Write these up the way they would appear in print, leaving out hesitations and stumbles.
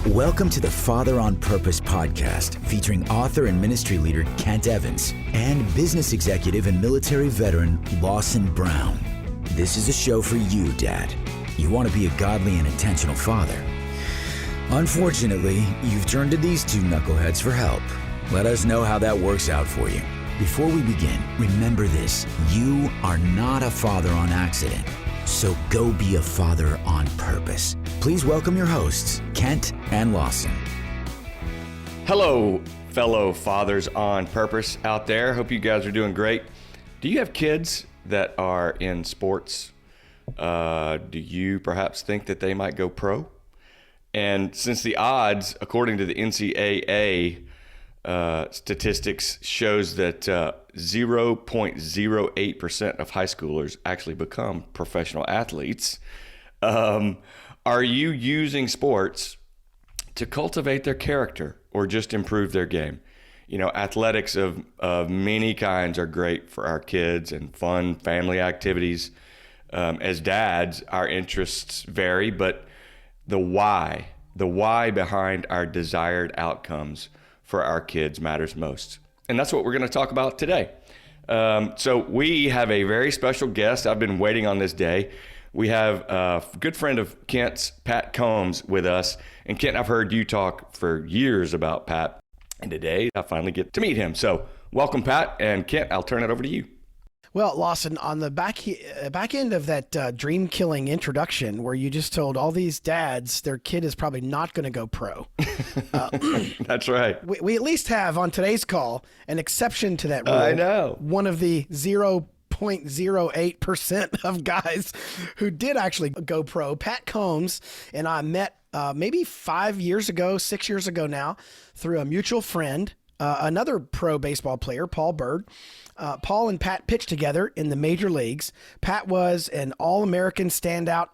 Welcome to the Father on Purpose podcast, featuring author and ministry leader Kent Evans and business executive and military veteran Lawson Brown. This is a show for you, Dad. You want to be a godly and intentional father. Unfortunately, you've turned to these two knuckleheads for help. Let us know how that works out for you. Before we begin, remember this: you are not a father on accident. So go be a father on purpose. Please welcome your hosts, Kent and Lawson. Hello, fellow fathers on purpose out there. Hope you guys are doing great. Do you have kids that are in sports? Do you perhaps think that they might go pro? And since the odds, according to the NCAA statistics, shows that 0.08% of high schoolers actually become professional athletes, are you using sports to cultivate their character or just improve their game? You know, athletics of many kinds are great for our kids and fun family activities. As dads, our interests vary, but the why behind our desired outcomes for our kids matters most. And that's what we're going to talk about today. So we have a very special guest. I've been waiting on this day. We have a good friend of Kent's, Pat Combs, with us. And Kent, I've heard you talk for years about Pat. And today I finally get to meet him. So welcome, Pat. And Kent, I'll turn it over to you. Well, Lawson, on the back end of that dream-killing introduction where you just told all these dads their kid is probably not going to go pro. That's right. We at least have on today's call an exception to that rule. I know. One of the 0.08% of guys who did actually go pro. Pat Combs and I met maybe 6 years ago now, through a mutual friend, another pro baseball player, Paul Bird. Paul and Pat pitched together in the major leagues. Pat was an All-American standout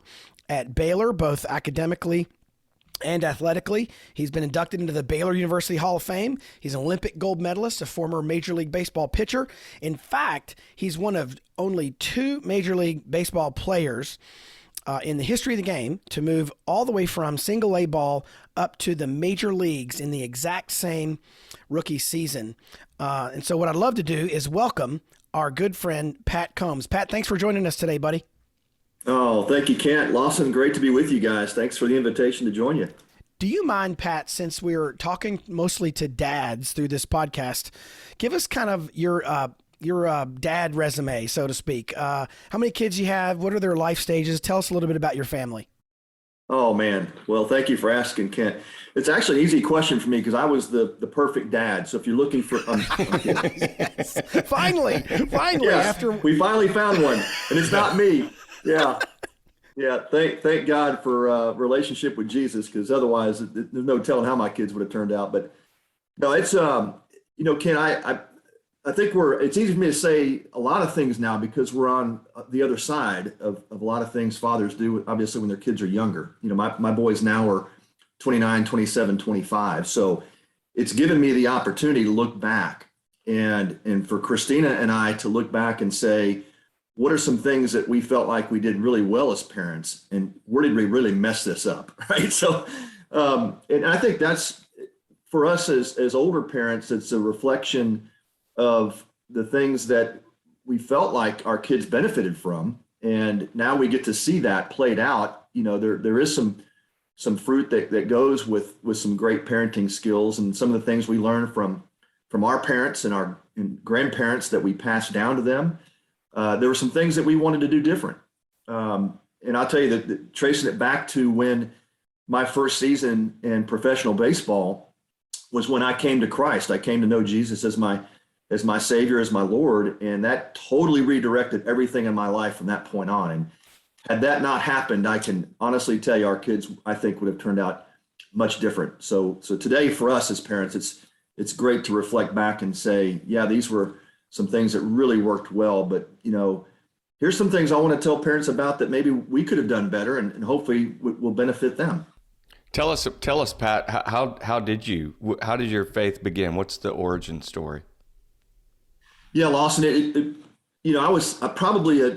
at Baylor, both academically and athletically. He's been inducted into the Baylor University Hall of Fame. He's an Olympic gold medalist, a former Major League Baseball pitcher. In fact, he's one of only 2 Major League Baseball players in the history of the game to move all the way from single A ball up to the major leagues in the exact same rookie season. And so what I'd love to do is welcome our good friend, Pat Combs. Pat, thanks for joining us today, buddy. Oh, thank you, Kent. Lawson, great to be with you guys. Thanks for the invitation to join you. Do you mind, Pat, since we're talking mostly to dads through this podcast, give us kind of your dad resume, so to speak. How many kids you have? What are their life stages? Tell us a little bit about your family. Oh, man. Well, thank you for asking, Kent. It's actually an easy question for me because I was the perfect dad. So if you're looking for... Yes. Finally, yes, we finally found one, and it's not me. Yeah. Thank God for a relationship with Jesus, because otherwise there's no telling how my kids would have turned out. But no, it's, Ken, I think it's easy for me to say a lot of things now because we're on the other side of a lot of things fathers do, obviously, when their kids are younger. You know, my boys now are 29, 27, 25. So it's given me the opportunity to look back and for Christina and I to look back and say, what are some things that we felt like we did really well as parents, and where did we really mess this up, right? So, and I think that's, for us as older parents, it's a reflection of the things that we felt like our kids benefited from. And now we get to see that played out. You know, there is some fruit that goes with some great parenting skills, and some of the things we learned from our parents and our grandparents that we passed down to them. There were some things that we wanted to do different. And I'll tell you that tracing it back to when my first season in professional baseball was when I came to Christ. I came to know Jesus as my Savior, as my Lord, and that totally redirected everything in my life from that point on. And had that not happened, I can honestly tell you our kids, I think, would have turned out much different. So today for us as parents, it's great to reflect back and say, yeah, these were some things that really worked well, but here's some things I want to tell parents about that maybe we could have done better, and hopefully will benefit them. Tell us, Pat, how did your faith begin? What's the origin story? Yeah, Lawson, I was probably a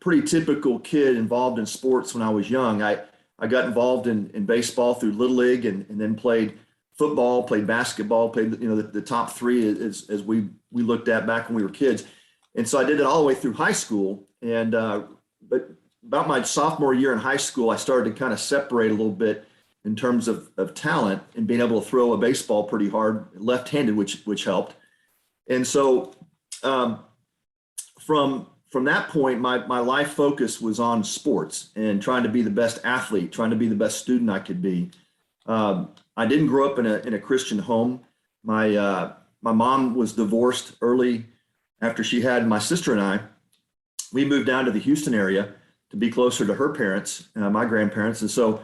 pretty typical kid involved in sports when I was young. I got involved in baseball through Little League and then played football, played basketball, played, the top three as we looked at back when we were kids. And so I did it all the way through high school. And, but about my sophomore year in high school, I started to kind of separate a little bit in terms of talent and being able to throw a baseball pretty hard, left-handed, which helped. And so from that point, my life focus was on sports and trying to be the best athlete, trying to be the best student I could be. I didn't grow up in a Christian home. My mom was divorced early after she had my sister and I. We moved down to the Houston area to be closer to her parents, my grandparents. And so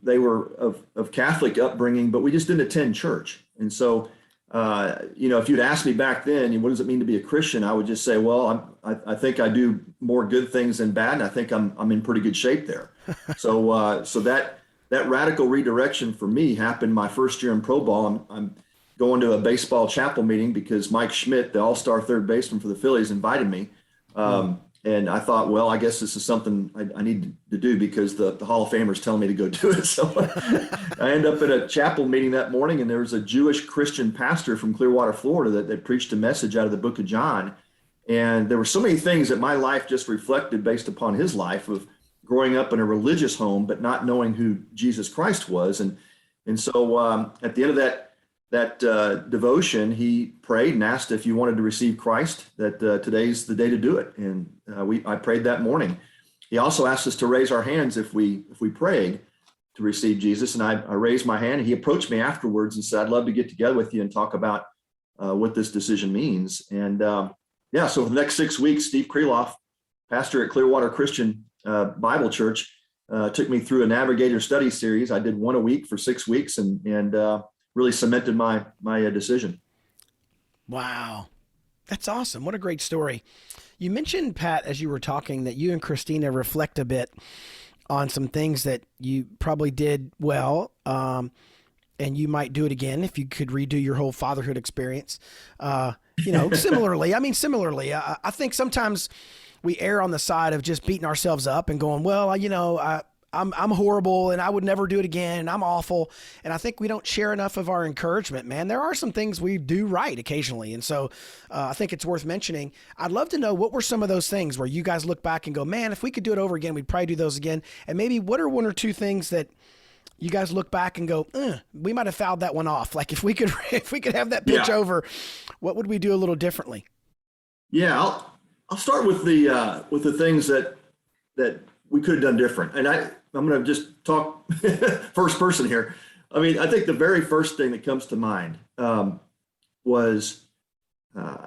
they were of Catholic upbringing, but we just didn't attend church. And so, if you'd asked me back then, what does it mean to be a Christian? I would just say, well, I think I do more good things than bad. And I think I'm in pretty good shape there. So that radical redirection for me happened my first year in pro ball. I'm going to a baseball chapel meeting because Mike Schmidt, the all-star third baseman for the Phillies, invited me. And I thought, well, I guess this is something I need to do because the Hall of Famers telling me to go do it. So I ended up at a chapel meeting that morning, and there was a Jewish Christian pastor from Clearwater, Florida, that preached a message out of the book of John. And there were so many things that my life just reflected based upon his life of growing up in a religious home, but not knowing who Jesus Christ was. And so at the end of that devotion, he prayed and asked if you wanted to receive Christ, that today's the day to do it. And I prayed that morning. He also asked us to raise our hands if we prayed to receive Jesus. And I raised my hand, and he approached me afterwards and said, I'd love to get together with you and talk about what this decision means. And so for the next 6 weeks, Steve Kreloff, pastor at Clearwater Christian Bible Church, took me through a Navigator study series. I did one a week for 6 weeks and really cemented my decision. Wow. That's awesome. What a great story. You mentioned, Pat, as you were talking, that you and Christina reflect a bit on some things that you probably did well, and you might do it again if you could redo your whole fatherhood experience. Similarly, I think sometimes we err on the side of just beating ourselves up and going, well, I'm horrible and I would never do it again and I'm awful. And I think we don't share enough of our encouragement, man. There are some things we do right occasionally. And so I think it's worth mentioning. I'd love to know, what were some of those things where you guys look back and go, man, if we could do it over again, we'd probably do those again. And maybe what are one or two things that you guys look back and go, we might have fouled that one off. Like if we could have that pitch over, what would we do a little differently? Yeah, I'll start with the things that we could have done different. And I'm going to just talk first person here. I mean, I think the very first thing that comes to mind was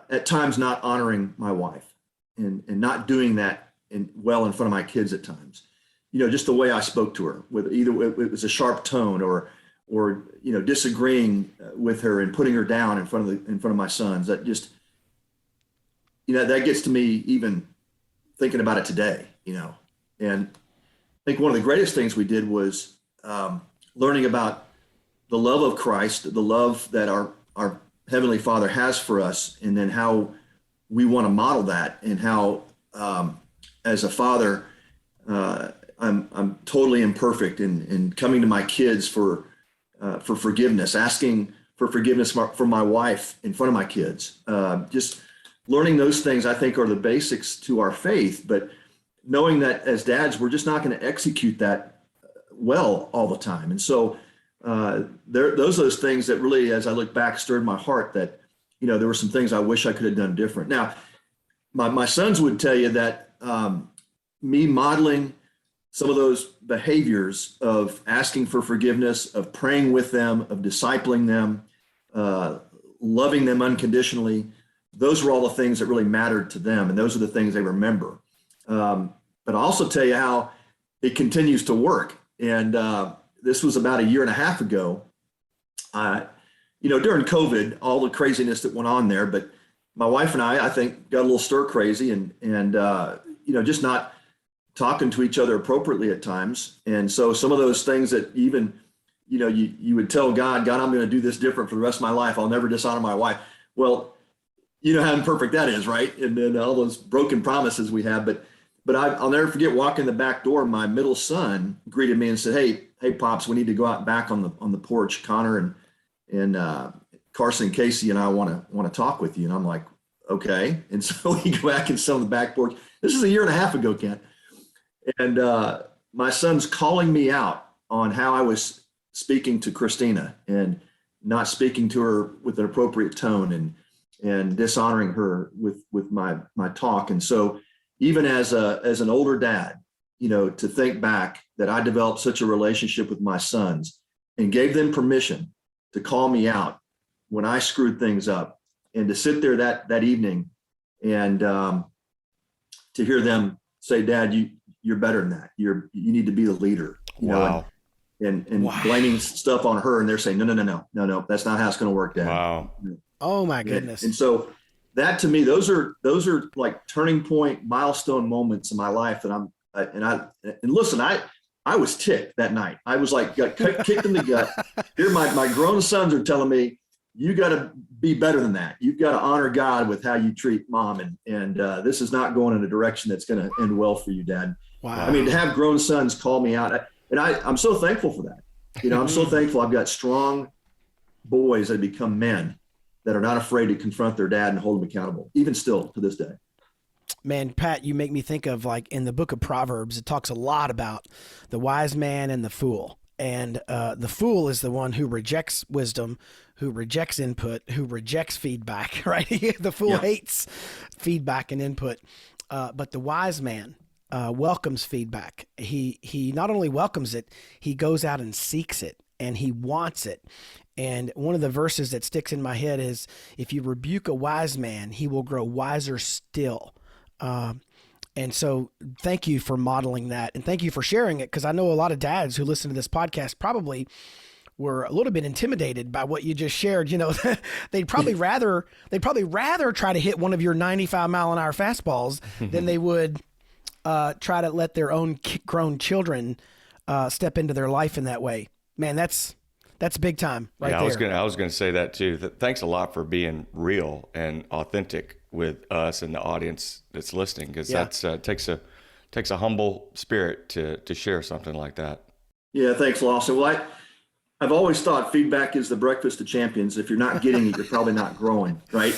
at times not honoring my wife and not doing that well in front of my kids at times. Just the way I spoke to her, with either it was a sharp tone or disagreeing with her and putting her down in front of my sons. That just that gets to me even thinking about it today. And I think one of the greatest things we did was learning about the love of Christ, the love that our Heavenly Father has for us, and then how we want to model that, and how as a father, I'm totally imperfect in coming to my kids for forgiveness, asking for forgiveness from my wife in front of my kids. Just learning those things, I think, are the basics to our faith, but knowing that as dads, we're just not going to execute that well all the time. And so those are those things that really, as I look back, stirred my heart that, there were some things I wish I could have done different. Now, my sons would tell you that me modeling some of those behaviors of asking for forgiveness, of praying with them, of discipling them, loving them unconditionally, those were all the things that really mattered to them. And those are the things they remember. But I'll also tell you how it continues to work. And this was about a year and a half ago. During COVID, all the craziness that went on there, but my wife and I think, got a little stir crazy and just not talking to each other appropriately at times. And so some of those things that even, you would tell God, I'm going to do this different for the rest of my life. I'll never dishonor my wife. Well, how imperfect that is, right? And then all those broken promises we have. But But I'll never forget walking the back door. My middle son greeted me and said, "Hey, Pops, we need to go out back on the porch. Connor and Carson and Casey and I want to talk with you." And I'm like, "Okay." And so we go back and sit on the back porch. This is a year and a half ago, Kent. And my son's calling me out on how I was speaking to Christina and not speaking to her with an appropriate tone and dishonoring her with my talk. And so even as an older dad, to think back that I developed such a relationship with my sons and gave them permission to call me out when I screwed things up, and to sit there that evening and to hear them say, "Dad, you're better than that. You need to be the leader." Wow. And blaming stuff on her, and they're saying, no, that's not how it's going to work, Dad. Wow. Oh my goodness. And so that, to me, those are like turning point, milestone moments in my life that listen, I was ticked that night. I was like, got kicked in the gut. Here, my grown sons are telling me, "You got to be better than that. You've got to honor God with how you treat Mom. And this is not going in a direction that's going to end well for you, Dad." Wow. I mean, to have grown sons call me out, and I'm so thankful for that. I'm so thankful I've got strong boys that become men that are not afraid to confront their dad and hold them accountable, even still to this day. Man, Pat, you make me think of, like, in the book of Proverbs, it talks a lot about the wise man and the fool. And the fool is the one who rejects wisdom, who rejects input, who rejects feedback, right? The fool hates feedback and input. But the wise man welcomes feedback. He not only welcomes it, he goes out and seeks it, and he wants it. And one of the verses that sticks in my head is, "If you rebuke a wise man, he will grow wiser still." And so thank you for modeling that, and thank you for sharing it, because I know a lot of dads who listen to this podcast probably were a little bit intimidated by what you just shared. They'd probably rather try to hit one of your 95-mile-an-hour fastballs than they would try to let their own grown children step into their life in that way. Man, that's big time right there. I was gonna say that too. Thanks a lot for being real and authentic with us and the audience that's listening, because that's takes a humble spirit to share something like that. Yeah, thanks, Lawson. Well, I've always thought feedback is the breakfast of champions. If you're not getting it, you're probably not growing, right?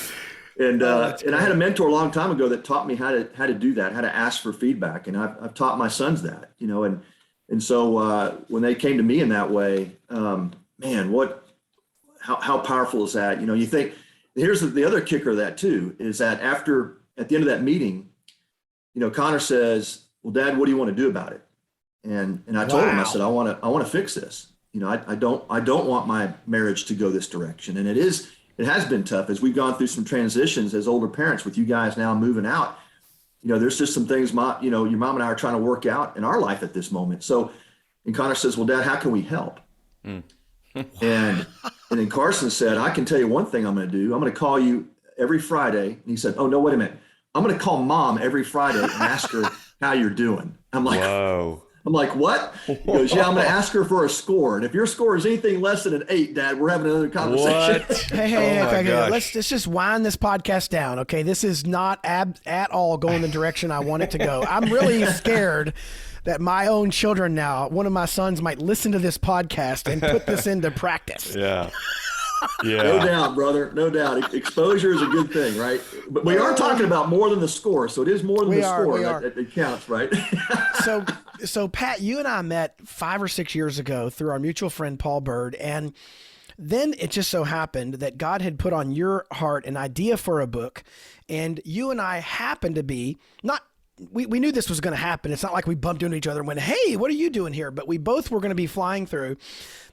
And I had a mentor a long time ago that taught me how to do that, how to ask for feedback, and I've taught my sons that, and so when they came to me in that way, man, how powerful is that? You think, here's the other kicker of that too, is that at the end of that meeting, Connor says, "Well, Dad, what do you want to do about it?" And I told him, I said, I want to fix this. I don't want my marriage to go this direction. And it has been tough as we've gone through some transitions as older parents, with you guys now moving out. There's just some things your mom and I are trying to work out in our life at this moment. So, and Connor says, "Well, Dad, how can we help?" And then Carson said, "I can tell you one thing I'm going to do. I'm going to call you every Friday." And he said, "Oh, no, wait a minute. I'm going to call Mom every Friday and ask her how you're doing." I'm like, "Whoa." I'm like, "What?" He goes, "Yeah, I'm going to ask her for a score. And if your score is anything less than an 8, Dad, we're having another conversation." What? Hey, okay, let's just wind this podcast down. Okay. This is not at all going the direction I want it to go. I'm really scared that my own children now, one of my sons might listen to this podcast and put this into practice. Yeah. No doubt, brother. No doubt. Exposure is a good thing, right? But we are talking about more than the score. So it is more than the score that counts, right? So Pat, you and I met 5 or 6 years ago through our mutual friend, Paul Bird. And then it just so happened that God had put on your heart an idea for a book. And you and I happened to be we knew this was going to happen. It's not like we bumped into each other and went, "Hey, what are you doing here?" But we both were going to be flying through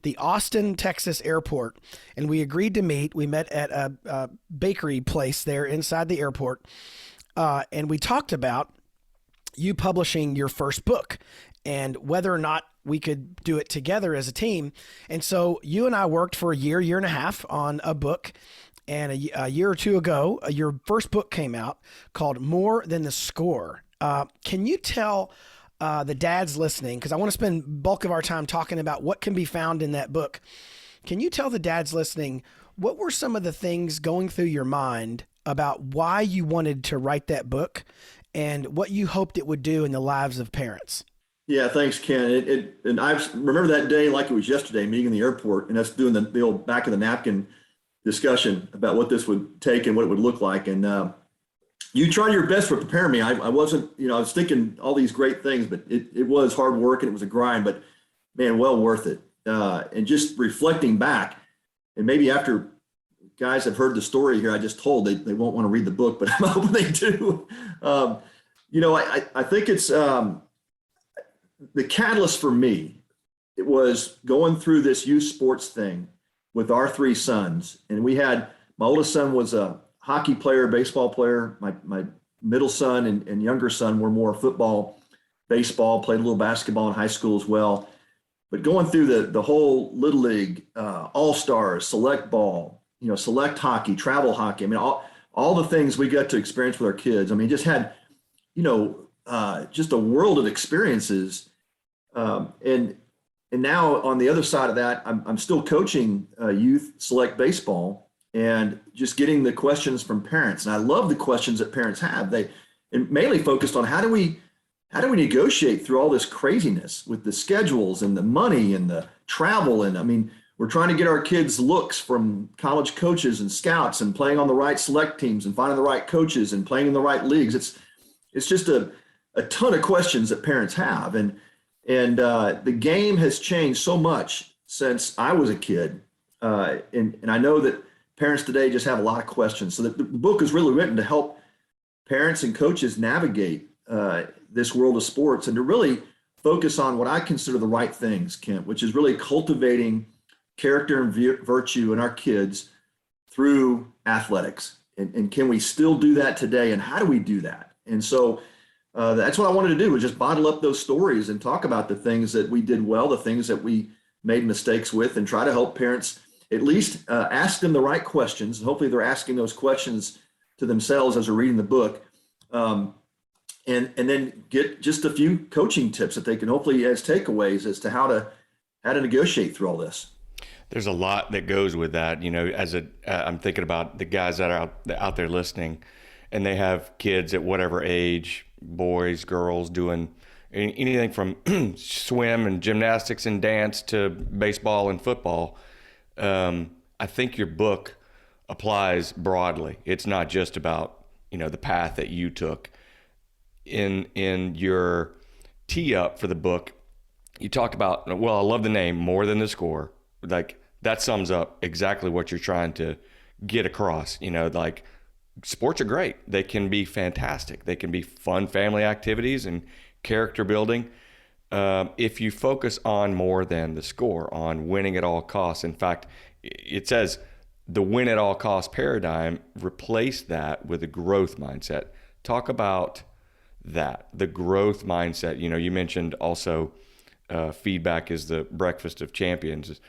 the Austin, Texas airport, and we agreed to meet. We met at a bakery place there inside the airport, and we talked about you publishing your first book and whether or not we could do it together as a team. And so you and I worked for a year and a half on a book. And a year or two ago, your first book came out called More Than the Score. Can you tell the dads listening, because I want to spend bulk of our time talking about what can be found in that book. Can you tell the dads listening, what were some of the things going through your mind about why you wanted to write that book and what you hoped it would do in the lives of parents. Yeah, thanks, Ken. And I remember that day like it was yesterday, meeting in the airport, and us doing the old back of the napkin discussion about what this would take and what it would look like. And you tried your best to prepare me. I wasn't, I was thinking all these great things, but it was hard work and it was a grind, but man, well worth it. And just reflecting back, and maybe after guys have heard the story here I just told, they won't want to read the book, but I'm hoping they do. I think it's the catalyst for me. It was going through this youth sports thing with our three sons. And my oldest son was a hockey player, baseball player. My middle son and younger son were more football, baseball, played a little basketball in high school as well. But going through the whole Little League, All-Stars, select ball, select hockey, travel hockey. I mean, all the things we got to experience with our kids. I mean, just had, just a world of experiences. And now on the other side of that, I'm still coaching youth select baseball and just getting the questions from parents. And I love the questions that parents have. And mainly focused on how do we negotiate through all this craziness with the schedules and the money and the travel. And I mean, we're trying to get our kids looks from college coaches and scouts and playing on the right select teams and finding the right coaches and playing in the right leagues. It's just a ton of questions that parents have. And the game has changed so much since I was a kid. And I know that parents today just have a lot of questions. So the book is really written to help parents and coaches navigate this world of sports and to really focus on what I consider the right things, Kent, which is really cultivating character and virtue in our kids through athletics. And can we still do that today? And how do we do that? And so that's what I wanted to do, was just bottle up those stories and talk about the things that we did well, the things that we made mistakes with, and try to help parents at least ask them the right questions. And hopefully they're asking those questions to themselves as they're reading the book. And then get just a few coaching tips that they can hopefully as takeaways as to how to negotiate through all this. There's a lot that goes with that. I'm thinking about the guys that are out there listening, and they have kids at whatever age, boys, girls, doing anything from swim and gymnastics and dance to baseball and football. I think your book applies broadly. It's not just about, the path that you took. In your tee up for the book, you talked about, I love the name, More Than the Score. Like, that sums up exactly what you're trying to get across. Sports are great. They can be fantastic. They can be fun family activities and character building. If you focus on more than the score, on winning at all costs. In fact, it says the win at all costs paradigm, replace that with a growth mindset. Talk about that, the growth mindset. You mentioned also feedback is the breakfast of champions.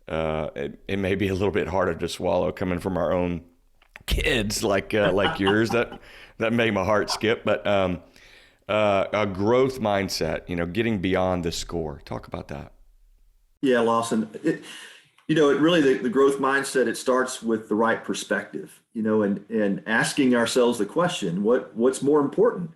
It may be a little bit harder to swallow coming from our own kids like yours. That made my heart skip. But a growth mindset, getting beyond the score. Talk about that. Yeah, Lawson. It really, the growth mindset, it starts with the right perspective, and asking ourselves the question, what's more important?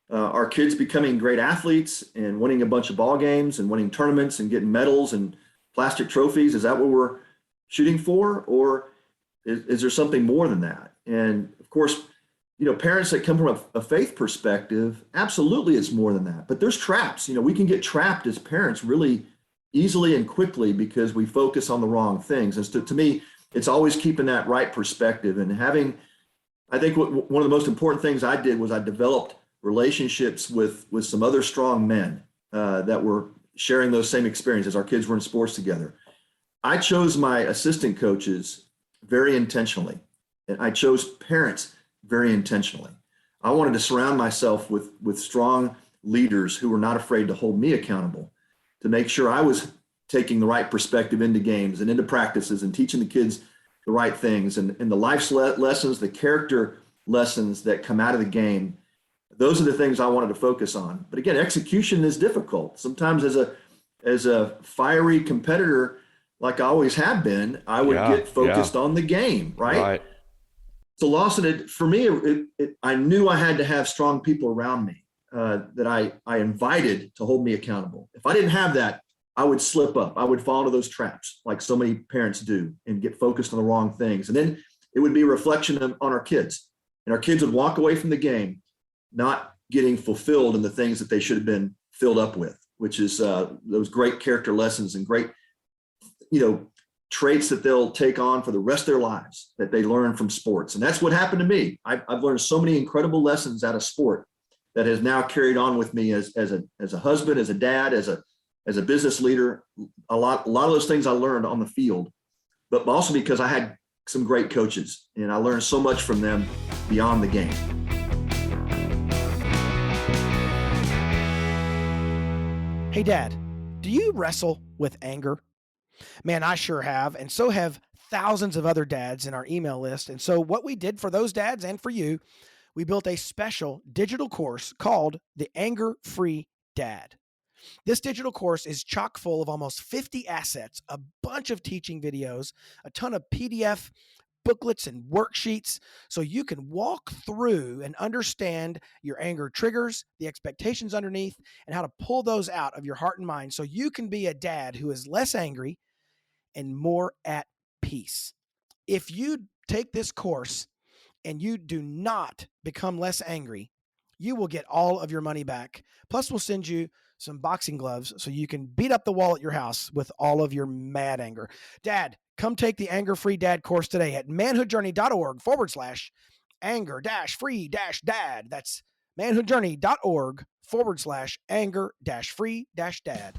Our kids becoming great athletes and winning a bunch of ball games and winning tournaments and getting medals and plastic trophies. Is that what we're shooting for? Or is there something more than that? And of course, parents that come from a faith perspective, absolutely it's more than that. But there's traps. We can get trapped as parents really easily and quickly because we focus on the wrong things. And to me, it's always keeping that right perspective and having, I think one of the most important things I did was I developed relationships with some other strong men that were sharing those same experiences. Our kids were in sports together. I chose my assistant coaches very intentionally, and I chose parents very intentionally. I wanted to surround myself with strong leaders who were not afraid to hold me accountable, to make sure I was taking the right perspective into games and into practices and teaching the kids the right things and the life lessons, the character lessons that come out of the game. Those are the things I wanted to focus on. But again, execution is difficult. Sometimes as a fiery competitor, like I always have been, I would get focused on the game, right? So Lawson, for me, I knew I had to have strong people around me that I invited to hold me accountable. If I didn't have that, I would slip up. I would fall into those traps like so many parents do and get focused on the wrong things. And then it would be a reflection on our kids. And our kids would walk away from the game not getting fulfilled in the things that they should have been filled up with, which is those great character lessons and great, traits that they'll take on for the rest of their lives that they learn from sports. And that's what happened to me. I've learned so many incredible lessons out of sport that has now carried on with me as a husband, as a dad, as a business leader. A lot of those things I learned on the field, but also because I had some great coaches and I learned so much from them beyond the game. Hey, Dad, do you wrestle with anger? Man, I sure have, and so have thousands of other dads in our email list. And so what we did for those dads and for you, we built a special digital course called the Anger-Free Dad. This digital course is chock full of almost 50 assets, a bunch of teaching videos, a ton of PDF booklets and worksheets, so you can walk through and understand your anger triggers, the expectations underneath, and how to pull those out of your heart and mind so you can be a dad who is less angry and more at peace. If you take this course and you do not become less angry, you will get all of your money back. Plus, we'll send you some boxing gloves so you can beat up the wall at your house with all of your mad anger. Dad, come take the Anger-Free Dad course today at manhoodjourney.org/anger-free-dad. That's manhoodjourney.org/anger-free-dad.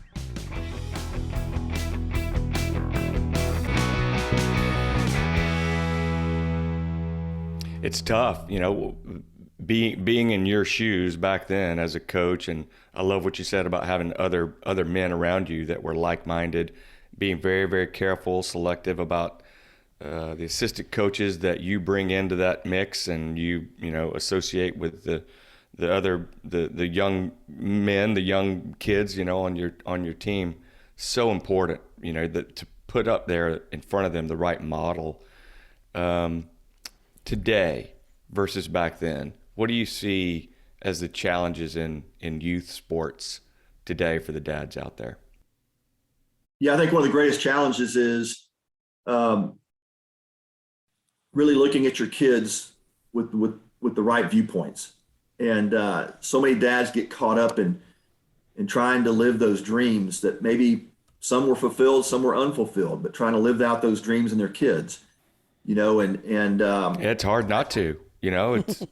It's tough, being in your shoes back then as a coach. And I love what you said about having other men around you that were like-minded, being very, very careful, selective about the assistant coaches that you bring into that mix, and you associate with the young men, the young kids, on your team. So important, that to put up there in front of them the right model. Today versus back then, what do you see as the challenges in youth sports today for the dads out there? Yeah, I think one of the greatest challenges is really looking at your kids with the right viewpoints. And so many dads get caught up in trying to live those dreams that maybe some were fulfilled, some were unfulfilled, but trying to live out those dreams in their kids. It's hard not to, it's,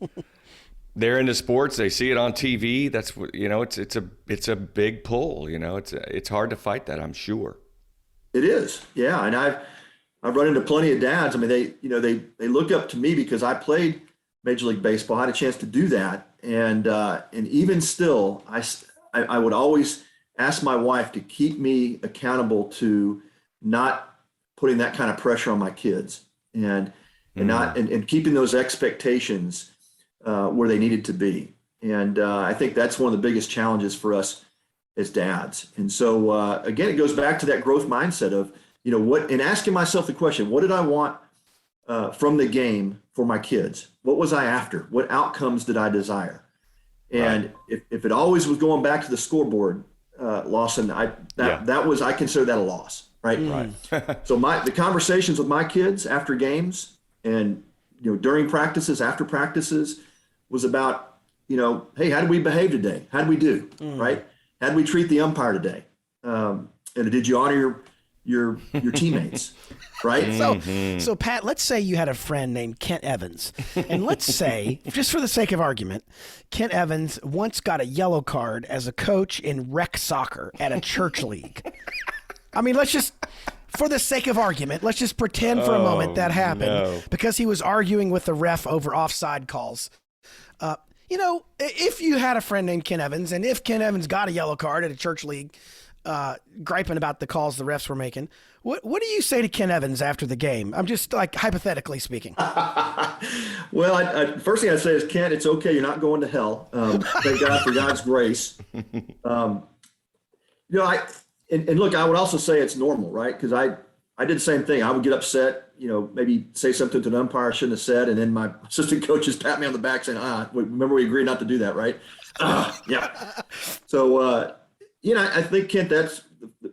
they're into sports. They see it on TV. That's what, it's a big pull, it's hard to fight that, I'm sure. It is. Yeah. And I've run into plenty of dads. I mean, they look up to me because I played Major League Baseball. I had a chance to do that. And even still, I would always ask my wife to keep me accountable to not putting that kind of pressure on my kids. And keeping those expectations where they needed to be. And I think that's one of the biggest challenges for us as dads. And so, again, it goes back to that growth mindset of, and asking myself the question, what did I want from the game for my kids? What was I after? What outcomes did I desire? And if it always was going back to the scoreboard, Lawson, I consider that a loss. Right. So the conversations with my kids after games and, during practices, after practices was about, hey, how did we behave today? How did we do? Right. How did we treat the umpire today? And did you honor your teammates? Right. So Pat, let's say you had a friend named Kent Evans, and let's say, just for the sake of argument, Kent Evans once got a yellow card as a coach in rec soccer at a church league. I mean, for the sake of argument, let's just pretend for a moment that happened because he was arguing with the ref over offside calls. If you had a friend named Ken Evans, and if Ken Evans got a yellow card at a church league, griping about the calls the refs were making, what do you say to Ken Evans after the game? I'm just hypothetically speaking. Well, first thing I'd say is, Ken, it's okay. You're not going to hell. Thank God for God's grace. And look, I would also say it's normal, right? Because I did the same thing. I would get upset, maybe say something to an umpire I shouldn't have said. And then my assistant coaches pat me on the back saying, remember we agreed not to do that, right? Yeah. So, I think, Kent, that's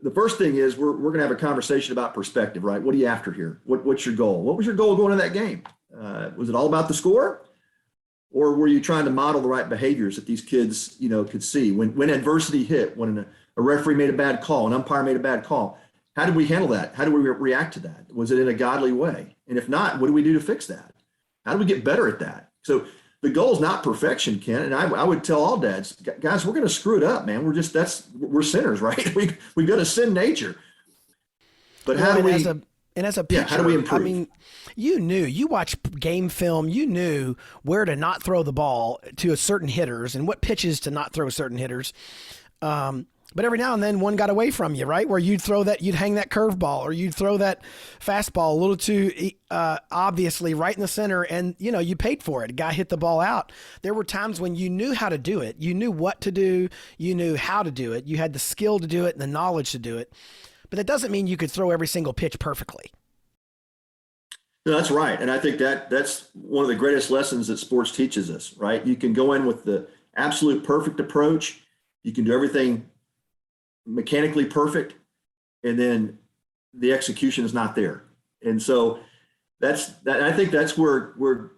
the first thing is we're going to have a conversation about perspective, right? What are you after here? What's your goal? What was your goal going into that game? Was it all about the score? Or were you trying to model the right behaviors that these kids, could see when adversity hit, when a referee made a bad call, an umpire made a bad call? How did we handle that? How do we react to that? Was it in a godly way? And if not, what do we do to fix that? How do we get better at that? So the goal is not perfection, Ken. And I would tell all dads, guys, we're going to screw it up, man. We're sinners, right? We've got a sin nature. But how do we? As a pitcher, how do we improve? I mean, you watch game film, you knew where to not throw the ball to certain hitters and what pitches to not throw certain hitters. But every now and then one got away from you, right? Where you'd hang that curveball or you'd throw that fastball a little too obviously right in the center, and you paid for it. A guy hit the ball out. There were times when you knew how to do it. You knew what to do. You knew how to do it. You had the skill to do it and the knowledge to do it. But that doesn't mean you could throw every single pitch perfectly. No, that's right. And I think that's one of the greatest lessons that sports teaches us, right? You can go in with the absolute perfect approach. You can do everything mechanically perfect, and then the execution is not there. And so I think that's where we're,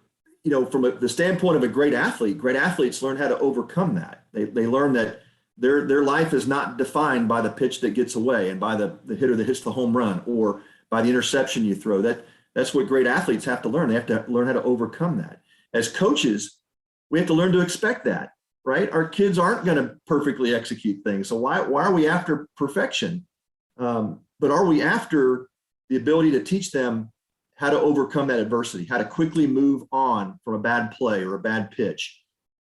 from the standpoint of a great athletes learn how to overcome that. They learn that their life is not defined by the pitch that gets away and by the hitter that hits the home run or by the interception you throw. That's what great athletes have to learn. They have to learn how to overcome that. As coaches, we have to learn to expect that. Right? Our kids aren't going to perfectly execute things. So why are we after perfection? But are we after the ability to teach them how to overcome that adversity, how to quickly move on from a bad play or a bad pitch?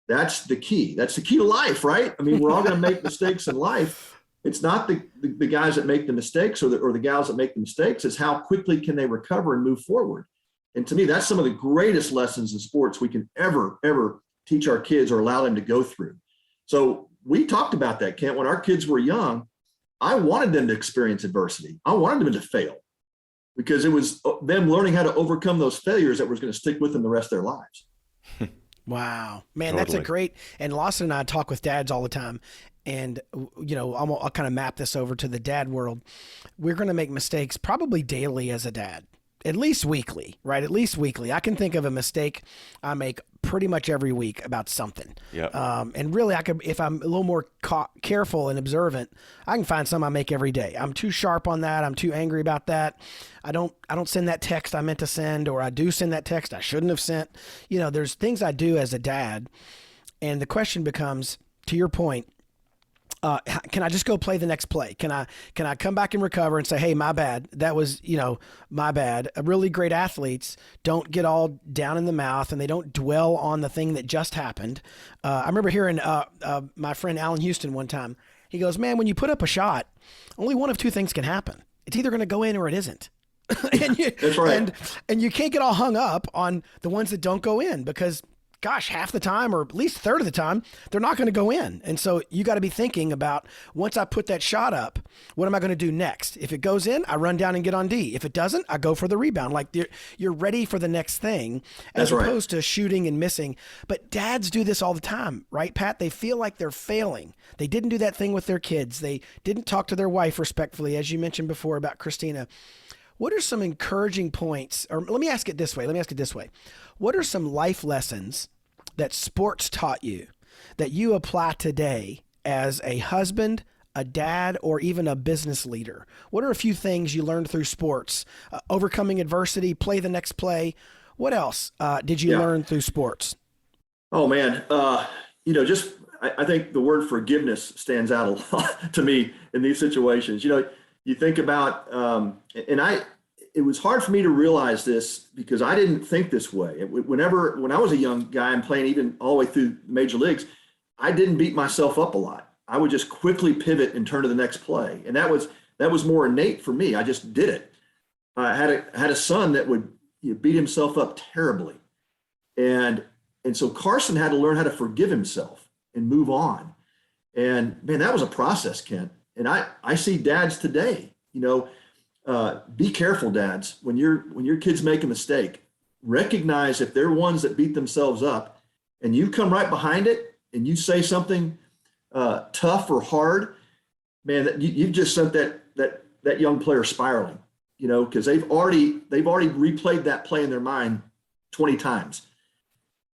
That's the key. That's the key to life, right? I mean, we're all going to make mistakes in life. It's not the guys that make the mistakes or the gals that make the mistakes. It's how quickly can they recover and move forward. And to me, that's some of the greatest lessons in sports we can ever teach our kids or allow them to go through. So we talked about that, Kent. When our kids were young, I wanted them to experience adversity. I wanted them to fail because it was them learning how to overcome those failures that was going to stick with them the rest of their lives. Wow, man, Totally. That's a great, and Lawson and I talk with dads all the time. And, I'll kind of map this over to the dad world. We're going to make mistakes probably daily as a dad, at least weekly, right? At least weekly. I can think of a mistake I make pretty much every week about something. Yeah. And really, if I'm a little more careful and observant, I can find some I make every day. I'm too sharp on that. I'm too angry about that. I don't send that text I meant to send, or I do send that text I shouldn't have sent. There's things I do as a dad. And the question becomes, to your point, can I just go play the next play? Can I come back and recover and say, hey, my bad. That was, my bad. Really great athletes don't get all down in the mouth and they don't dwell on the thing that just happened. I remember hearing my friend Alan Houston one time. He goes, man, when you put up a shot, only one of two things can happen. It's either going to go in or it isn't. That's right. And you can't get all hung up on the ones that don't go in because gosh, half the time, or at least a third of the time, they're not going to go in. And so you got to be thinking about, once I put that shot up, what am I going to do next? If it goes in, I run down and get on D. If it doesn't, I go for the rebound. Like you're ready for the next thing, as opposed to shooting and missing. But dads do this all the time, right, Pat? They feel like they're failing. They didn't do that thing with their kids. They didn't talk to their wife respectfully, as you mentioned before about Christina. What are some encouraging points, or let me ask it this way. What are some life lessons that sports taught you that you apply today as a husband, a dad, or even a business leader? What are a few things you learned through sports? Overcoming adversity, play the next play. What else did you learn through sports? Oh, man. I think the word forgiveness stands out a lot to me in these situations. You think about, it was hard for me to realize this because I didn't think this way. When I was a young guy and playing even all the way through major leagues, I didn't beat myself up a lot. I would just quickly pivot and turn to the next play. And that was more innate for me. I just did it. I had a son that would beat himself up terribly. And so Carson had to learn how to forgive himself and move on. And man, that was a process, Kent. And I see dads today, be careful, dads, when your kids make a mistake, recognize if they're ones that beat themselves up and you come right behind it and you say something tough or hard, man, you've just sent that young player spiraling, because they've already replayed that play in their mind 20 times.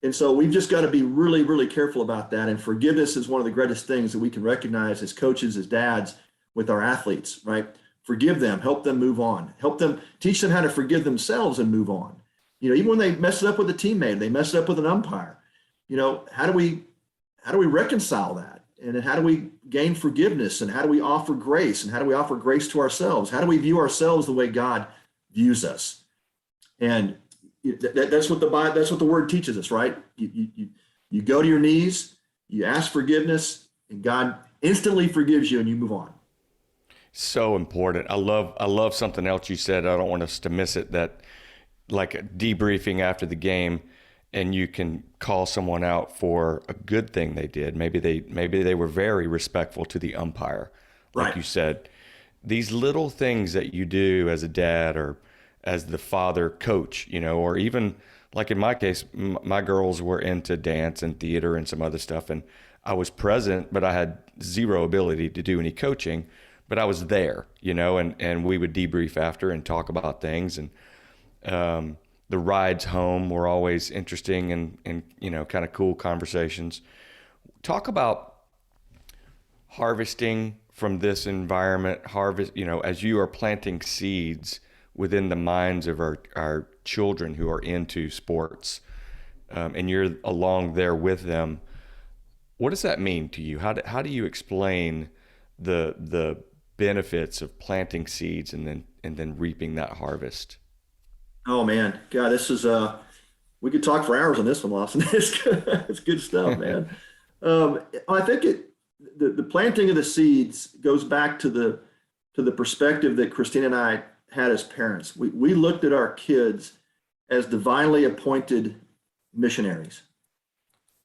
And so we've just got to be really, really careful about that. And forgiveness is one of the greatest things that we can recognize as coaches, as dads, with our athletes, right? Forgive them, help them move on, teach them how to forgive themselves and move on. Even when they mess it up with a teammate, they mess it up with an umpire, how do we reconcile that? And then how do we gain forgiveness? And how do we offer grace? And how do we offer grace to ourselves? How do we view ourselves the way God views us? And that's what the word teaches us, right? You go to your knees, you ask forgiveness, and God instantly forgives you, and you move on. So important. I love something else you said. I don't want us to miss it. That like a debriefing after the game, and you can call someone out for a good thing they did. Maybe they were very respectful to the umpire, like right. You said. These little things that you do as a dad or as the father coach, or even like in my case, my girls were into dance and theater and some other stuff, and I was present, but I had zero ability to do any coaching, but I was there, and we would debrief after and talk about things. And the rides home were always interesting and kind of cool conversations. Talk about harvesting from this environment, as you are planting seeds within the minds of our children who are into sports, and you're along there with them. What does that mean to you? How do you explain the benefits of planting seeds and then reaping that harvest? Oh man, God, this is we could talk for hours on this one, Lawson. It's good stuff, man. I think the planting of the seeds goes back to the perspective that Christina and I had as parents. We looked at our kids as divinely appointed missionaries,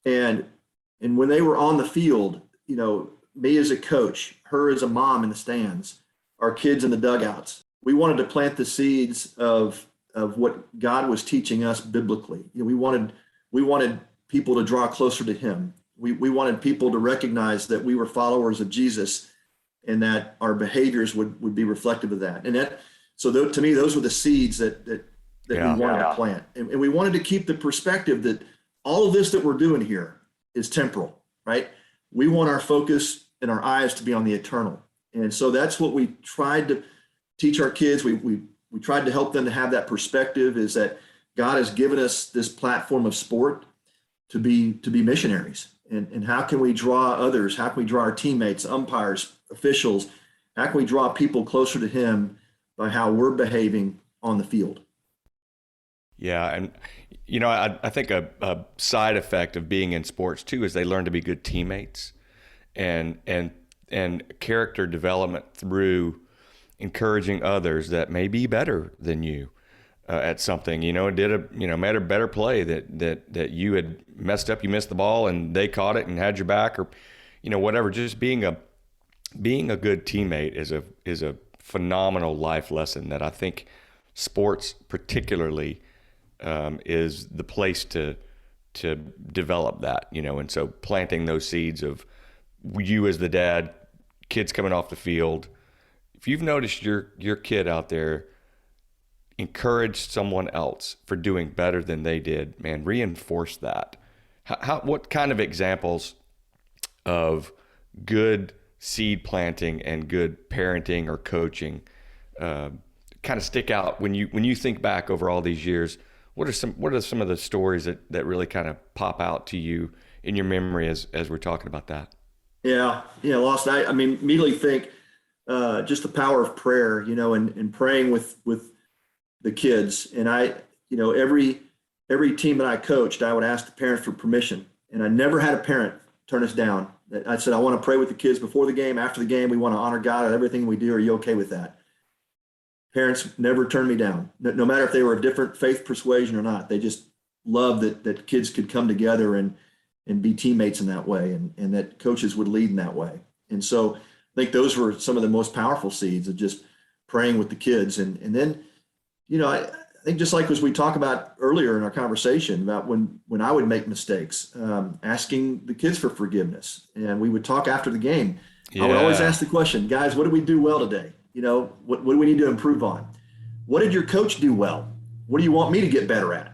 and when they were on the field, me as a coach, her as a mom in the stands, our kids in the dugouts, we wanted to plant the seeds of what God was teaching us biblically. We wanted people to draw closer to Him. We wanted people to recognize that we were followers of Jesus, and that our behaviors would be reflective of that. And to me, those were the seeds that we wanted to plant. And we wanted to keep the perspective that all of this that we're doing here is temporal, right? We want our focus and our eyes to be on the eternal. And so that's what we tried to teach our kids. We tried to help them to have that perspective, is that God has given us this platform of sport to be missionaries. And how can we draw others? How can we draw our teammates, umpires, officials? How can we draw people closer to Him by how we're behaving on the field? Yeah, and I think a side effect of being in sports too is they learn to be good teammates, and character development through encouraging others that may be better than you at something. Made a better play that you had messed up. You missed the ball and they caught it and had your back, or whatever. Just being a good teammate is a phenomenal life lesson that I think sports particularly is the place to develop that, and so planting those seeds of you as the dad, kids coming off the field. If you've noticed your kid out there encouraged someone else for doing better than they did, man, reinforce that. What kind of examples of good seed planting and good parenting or coaching kind of stick out when you think back over all these years? What are some of the stories that really kind of pop out to you in your memory as we're talking about that? Yeah, Lawson, I mean, immediately think just the power of prayer, and praying with the kids. And every team that I coached, I would ask the parents for permission, and I never had a parent turn us down. I said, I want to pray with the kids before the game, after the game. We want to honor God at everything we do. Are you okay with that? Parents never turned me down, no matter if they were of different faith persuasion or not. They just loved that kids could come together and be teammates in that way, and that coaches would lead in that way. And so I think those were some of the most powerful seeds of just praying with the kids. And then, I think just like as we talked about earlier in our conversation about when I would make mistakes, asking the kids for forgiveness, and we would talk after the game. I would always ask the question, guys, what did we do well today? What do we need to improve on? What did your coach do well? What do you want me to get better at?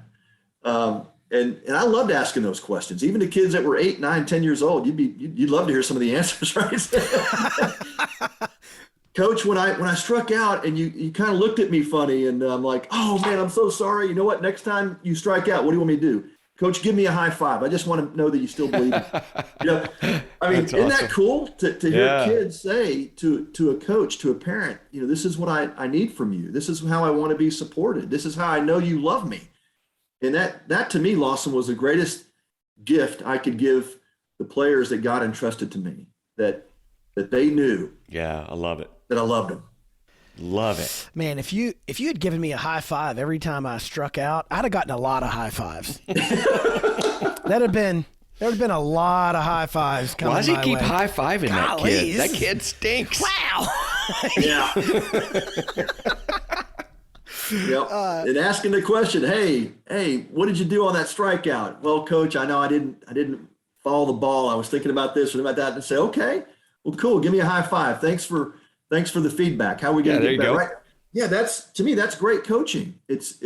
And I loved asking those questions, even to kids that were 8, 9, 10 years old. You'd love to hear some of the answers, right? Coach, when I struck out and you kind of looked at me funny, and I'm like, oh man, I'm so sorry. You know what? Next time you strike out, what do you want me to do? Coach, give me a high five. I just want to know that you still believe it. I mean, That's isn't awesome. that cool to hear kids say to a coach, to a parent, this is what I need from you. This is how I want to be supported. This is how I know you love me. And that to me, Lawson, was the greatest gift I could give the players that God entrusted to me, that they knew. Yeah, I love it. That I loved them. Love it. Man, if you had given me a high five every time I struck out, I'd have gotten a lot of high fives. There'd have been a lot of high fives coming Why does he my keep way. high-fiving that Golly, kid? That this kid stinks. Wow. Yeah. Yep. And asking the question, hey, what did you do on that strikeout? Well, coach, I know I didn't follow the ball. I was thinking about this or about that, and say, okay, well, cool. Give me a high five. Thanks for the feedback. How are we going to there get you better? go. Right? Yeah, to me, that's great coaching. It's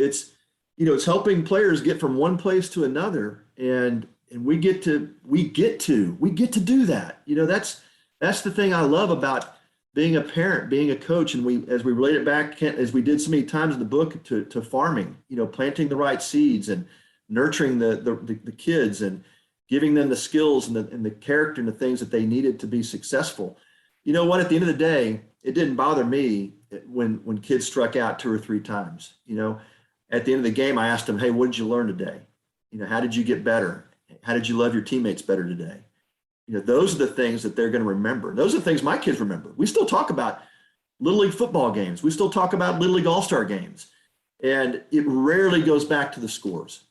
helping players get from one place to another, and we get to do that. That's the thing I love about being a parent, being a coach, and as we relate it back, as we did so many times in the book, to farming, planting the right seeds and nurturing the kids and giving them the skills and the character and the things that they needed to be successful. You know what? At the end of the day, it didn't bother me when kids struck out 2 or 3 times. At the end of the game, I asked them, hey, what did you learn today? How did you get better? How did you love your teammates better today? Those are the things that they're going to remember. Those are the things my kids remember. We still talk about Little League football games. We still talk about Little League All-Star games. And it rarely goes back to the scores.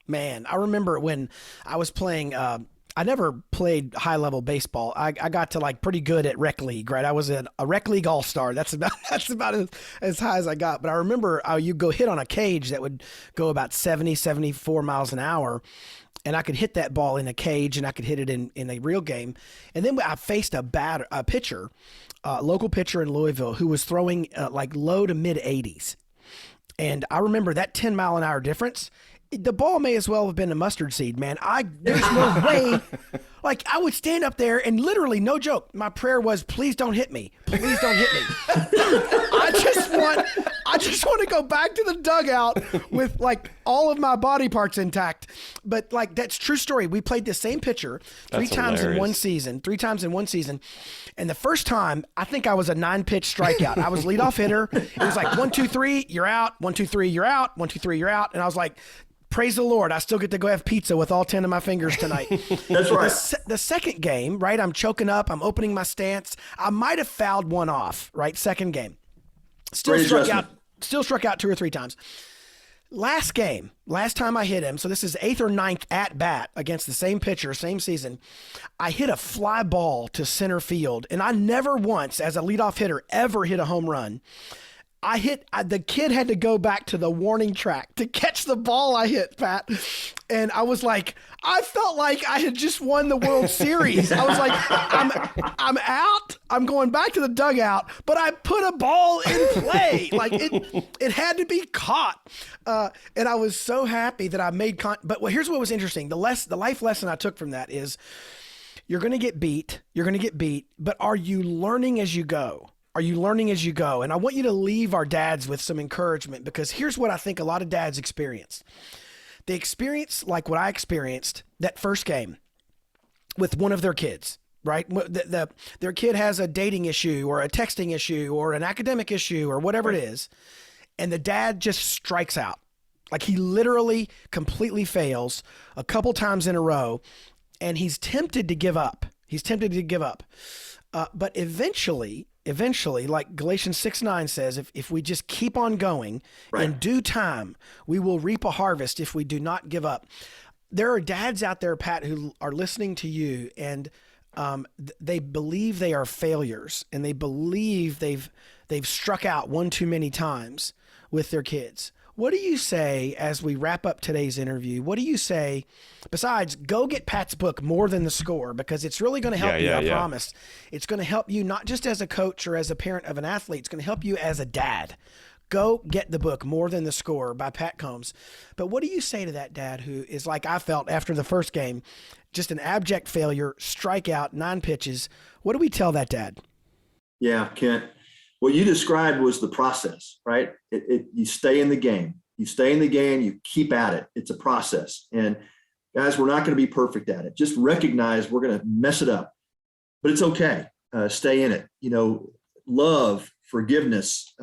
Man, I remember when I was playing, I never played high-level baseball. I got to pretty good at rec league, right? I was a rec league all-star. That's about as high as I got. But I remember you go hit on a cage that would go about 70, 74 miles an hour. And I could hit that ball in a cage, and I could hit it in a real game. And then I faced a pitcher, local pitcher in Louisville, who was throwing low to mid 80s. And I remember that 10-mile-an-hour difference. The ball may as well have been a mustard seed, man. There's no way. I would stand up there and literally, no joke, my prayer was, please don't hit me. Please don't hit me. I just want to go back to the dugout with all of my body parts intact. But that's true story. We played the same pitcher three times in one season. And the first time, I think I was a 9-pitch strikeout. I was leadoff hitter. It was 1, 2, 3, you're out. 1, 2, 3, you're out. 1, 2, 3, you're out. And I was like, praise the Lord, I still get to go have pizza with all 10 of my fingers tonight. That's right. The second game, right, I'm choking up. I'm opening my stance. I might have fouled one off, right, second game. Still struck out 2 or 3 times. Last time I hit him, so this is 8th or 9th at bat against the same pitcher, same season, I hit a fly ball to center field, and I never once, as a leadoff hitter, ever hit a home run. The kid had to go back to the warning track to catch the ball I hit, Pat. And I was like, I felt like I had just won the World Series. I was like, I'm out. I'm going back to the dugout, but I put a ball in play. It had to be caught. And I was so happy that I made but here's what was interesting. The life lesson I took from that is you're going to get beat. But are you learning as you go? And I want you to leave our dads with some encouragement, because here's what I think a lot of dads experience. They experience like what I experienced that first game with one of their kids, right? Their kid has a dating issue or a texting issue or an academic issue or whatever it is. And the dad just strikes out. He literally completely fails a couple times in a row, and he's tempted to give up. But eventually, like Galatians 6:9 says, if we just keep on going, in due time, we will reap a harvest if we do not give up. There are dads out there, Pat, who are listening to you, and they believe they are failures, and they believe they've struck out one too many times with their kids. What do you say as we wrap up today's interview? What do you say besides go get Pat's book, More Than the Score, because it's really going to help you, I promise. It's going to help you not just as a coach or as a parent of an athlete. It's going to help you as a dad. Go get the book, More Than the Score by Pat Combs. But what do you say to that dad who is like I felt after the first game, just an abject failure, strikeout, 9 pitches? What do we tell that dad? Yeah, Kent. What you described was the process, right? You stay in the game. You stay in the game. You keep at it. It's a process. And guys, we're not going to be perfect at it. Just recognize we're going to mess it up, but it's okay. Stay in it. Love, forgiveness,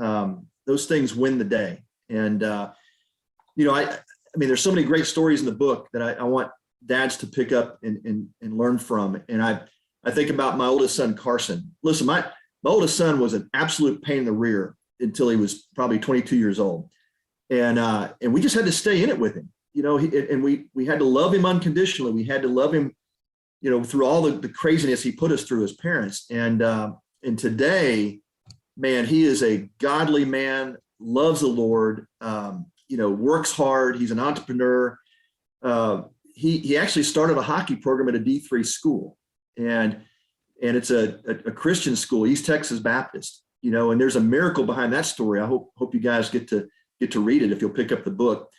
those things win the day. And, I mean, there's so many great stories in the book that I want dads to pick up and learn from. And I think about my oldest son, Carson. Listen, my oldest son was an absolute pain in the rear until he was probably 22 years old. And we just had to stay in it with him, and we had to love him unconditionally. We had to love him, through all the craziness he put us through as parents. And today, man, he is a godly man, loves the Lord, works hard. He's an entrepreneur. He actually started a hockey program at a D3 school, and it's a Christian school, East Texas Baptist, and there's a miracle behind that story. I hope you guys get to read it if you'll pick up the book.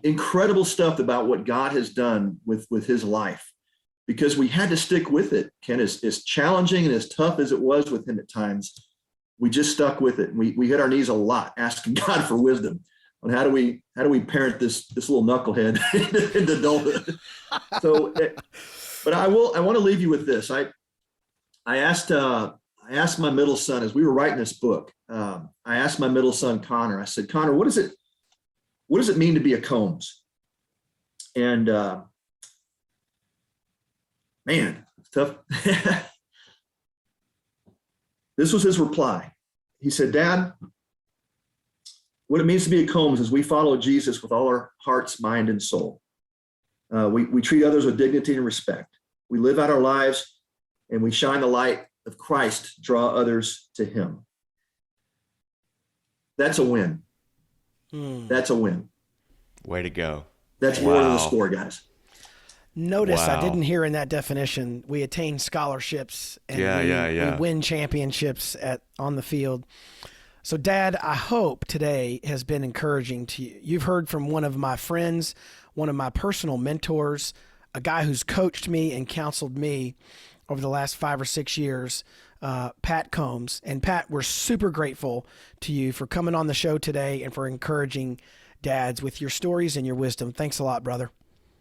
Incredible stuff about what God has done with his life, because we had to stick with it. Ken, as challenging and as tough as it was with him at times, we just stuck with it. We hit our knees a lot, asking God for wisdom on how do we parent this little knucklehead into adulthood. So, but I want to leave you with this. I asked my middle son as we were writing this book. I asked my middle son Connor. I said, Connor, what does it mean to be a Combs? And man, it's tough. This was his reply. He said, Dad, what it means to be a Combs is we follow Jesus with all our hearts, mind, and soul. We treat others with dignity and respect. We live out our lives, and we shine the light of Christ to draw others to him. That's a win. That's a win. Way to go. That's more than the score, guys. Notice I didn't hear in that definition, we attain scholarships and we win championships on the field. So, Dad, I hope today has been encouraging to you. You've heard from one of my friends, one of my personal mentors, a guy who's coached me and counseled me over the last 5 or 6 years, Pat Combs. And Pat, we're super grateful to you for coming on the show today and for encouraging dads with your stories and your wisdom. Thanks a lot, brother.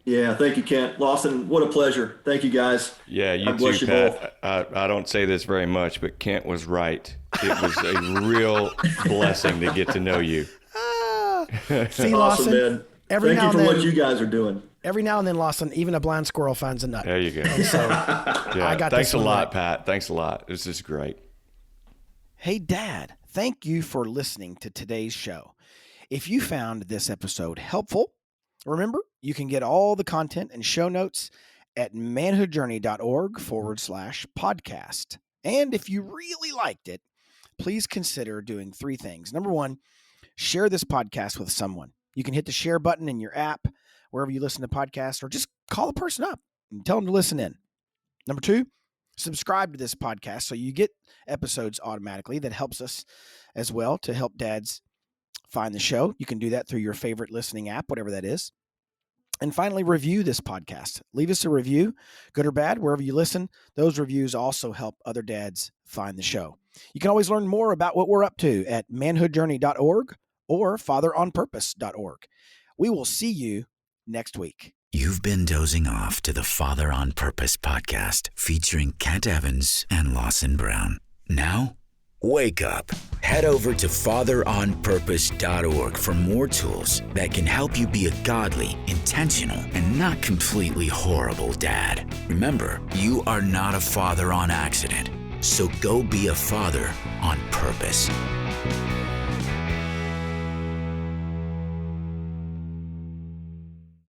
Yeah, thank you, Kent. Lawson, what a pleasure. Thank you, guys. Yeah, you too, Pat. I don't say this very much, but Kent was right. It was a real blessing to get to know you. See, awesome, Lawson, man. Thank you for what you guys are doing. Every now and then, Lawson, even a blind squirrel finds a nut. There you go. So I got thanks this a lot, right. Pat. Thanks a lot. This is great. Hey, Dad, thank you for listening to today's show. If you found this episode helpful, remember, you can get all the content and show notes at manhoodjourney.org/podcast. And if you really liked it, please consider doing 3 things. Number 1, share this podcast with someone. You can hit the share button in your app, wherever you listen to podcasts, or just call a person up and tell them to listen in. Number 2, subscribe to this podcast so you get episodes automatically. That helps us as well to help dads find the show. You can do that through your favorite listening app, whatever that is. And finally, review this podcast. Leave us a review, good or bad, wherever you listen. Those reviews also help other dads find the show. You can always learn more about what we're up to at manhoodjourney.org or fatheronpurpose.org. We will see you next week. You've been dozing off to the Father on Purpose podcast featuring Kent Evans and Lawson Brown. Now, wake up. Head over to fatheronpurpose.org for more tools that can help you be a godly, intentional, and not completely horrible dad. Remember, you are not a father on accident, so go be a father on purpose.